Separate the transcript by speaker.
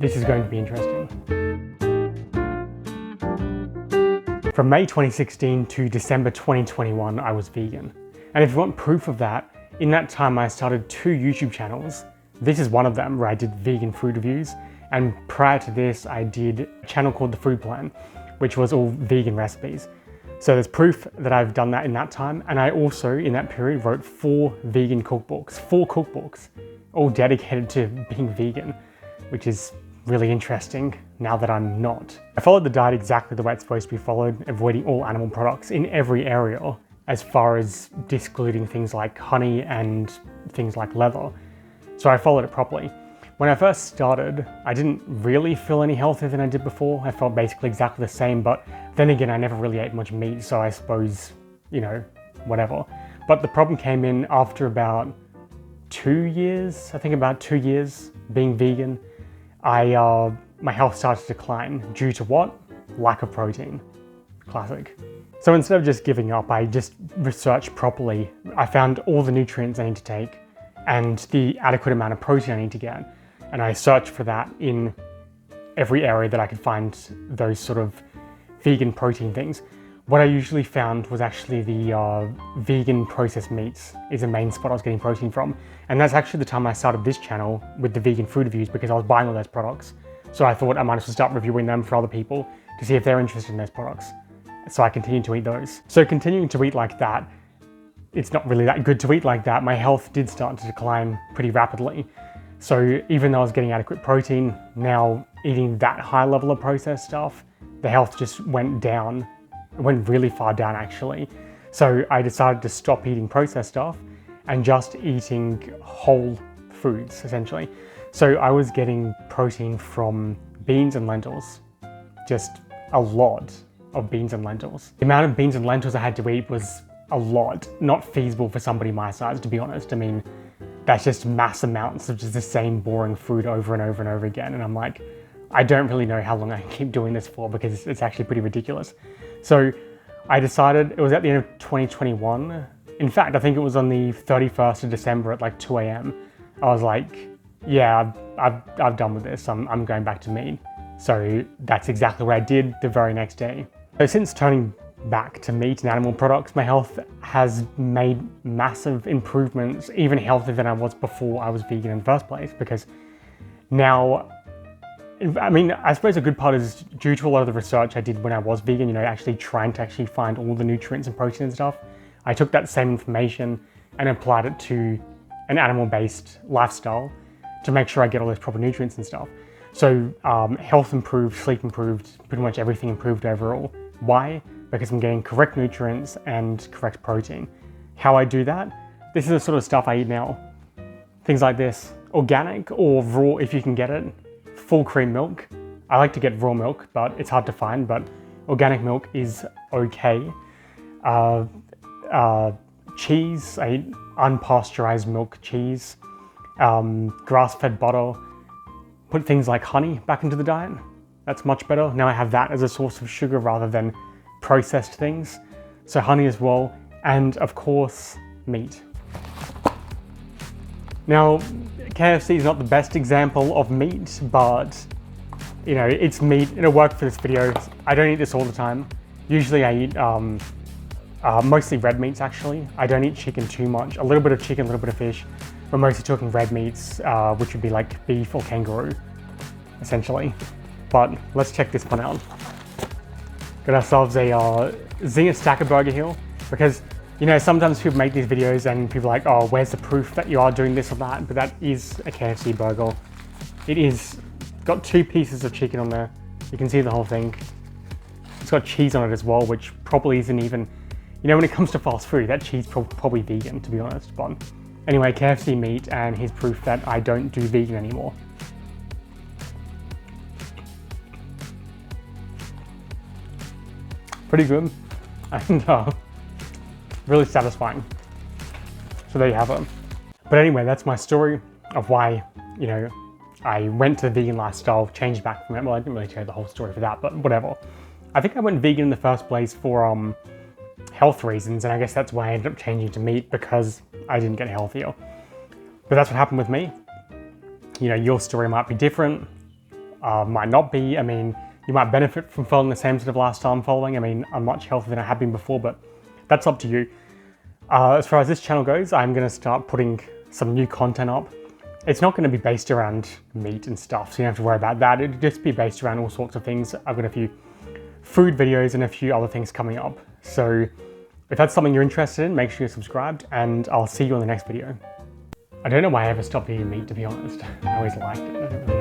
Speaker 1: This is going to be interesting. From May 2016 to December 2021, I was vegan. And if you want proof of that, in that time I started 2 YouTube channels. This is one of them where I did vegan food reviews. And prior to this, I did a channel called The Food Plan, which was all vegan recipes. So there's proof that I've done that in that time. And I also, in that period, wrote 4 vegan cookbooks, 4 cookbooks, all dedicated to being vegan, which is really interesting now that I'm not. I followed the diet exactly the way it's supposed to be followed, avoiding all animal products in every area, as far as discluding things like honey and things like leather. So I followed it properly. When I first started, I didn't really feel any healthier than I did before. I felt basically exactly the same, but then again, I never really ate much meat, so I suppose, you know, whatever. But the problem came in after about 2 years, I think about 2 years being vegan. My health started to decline due to what? Lack of protein. Classic. So instead of just giving up, I just researched properly. I found all the nutrients I need to take and the adequate amount of protein I need to get. And I searched for that in every area that I could find those sort of vegan protein things. What I usually found was actually the vegan processed meats is the main spot I was getting protein from. And that's actually the time I started this channel with the vegan food reviews, because I was buying all those products. So I thought I might as well start reviewing them for other people to see if they're interested in those products. So I continued to eat those. So continuing to eat like that, it's not really that good to eat like that. My health did start to decline pretty rapidly. So even though I was getting adequate protein, now eating that high level of processed stuff, the health just went down. It went really far down actually. So I decided to stop eating processed stuff and just eating whole foods essentially. So I was getting protein from beans and lentils, just a lot of beans and lentils. The amount of beans and lentils I had to eat was a lot, not feasible for somebody my size, to be honest. I mean, that's just mass amounts of just the same boring food over and over and over again. And I'm like, I don't really know how long I can keep doing this for, because it's actually pretty ridiculous. So I decided, it was at the end of 2021. In fact, I think it was on the 31st of December at like 2 a.m. I was like, yeah, I've done with this. I'm going back to meat. So that's exactly what I did the very next day. So since turning back to meat and animal products, my health has made massive improvements, even healthier than I was before I was vegan in the first place, because now, I mean, I suppose a good part is due to a lot of the research I did when I was vegan, you know, actually trying to find all the nutrients and protein and stuff. I took that same information and applied it to an animal-based lifestyle to make sure I get all those proper nutrients and stuff. So health improved, sleep improved, pretty much everything improved overall. Why? Because I'm getting correct nutrients and correct protein. How I do that? This is the sort of stuff I eat now. Things like this, organic or raw if you can get it. Full cream milk. I like to get raw milk, but it's hard to find, but organic milk is okay. Cheese, I eat unpasteurized milk cheese. Grass-fed butter. Put things like honey back into the diet. That's much better. Now I have that as a source of sugar rather than processed things. So honey as well, and of course, meat. Now, KFC is not the best example of meat, but you know, it's meat. It'll work for this video. I don't eat this all the time. Usually I eat mostly red meats actually. I don't eat chicken too much. A little bit of chicken, a little bit of fish. We're mostly talking red meats, which would be like beef or kangaroo, essentially. But let's check this one out. Got ourselves a Zinger Stacker Burger here, because you know, sometimes people make these videos and people are like, oh, where's the proof that you are doing this or that? But that is a KFC burger. It is got 2 pieces of chicken on there. You can see the whole thing. It's got cheese on it as well, which probably isn't even, you know, when it comes to fast food, that cheese is probably vegan, to be honest. But anyway, KFC meat, and here's proof that I don't do vegan anymore. Pretty good, and really satisfying. So there you have it. But anyway, that's my story of why, you know, I went to the vegan lifestyle, changed back from it. Well, I didn't really tell you the whole story for that, but whatever. I think I went vegan in the first place for health reasons, and I guess that's why I ended up changing to meat, because I didn't get healthier. But that's what happened with me. You know, your story might be different. might not be. I mean, you might benefit from following the same sort of lifestyle I'm following. I mean, I'm much healthier than I have been before, but that's up to you. As far as this channel goes, I'm going to start putting some new content up. It's not going to be based around meat and stuff, so you don't have to worry about that. It'll just be based around all sorts of things. I've got a few food videos and a few other things coming up. So if that's something you're interested in, make sure you're subscribed, and I'll see you on the next video. I don't know why I ever stopped eating meat, to be honest. I always liked it.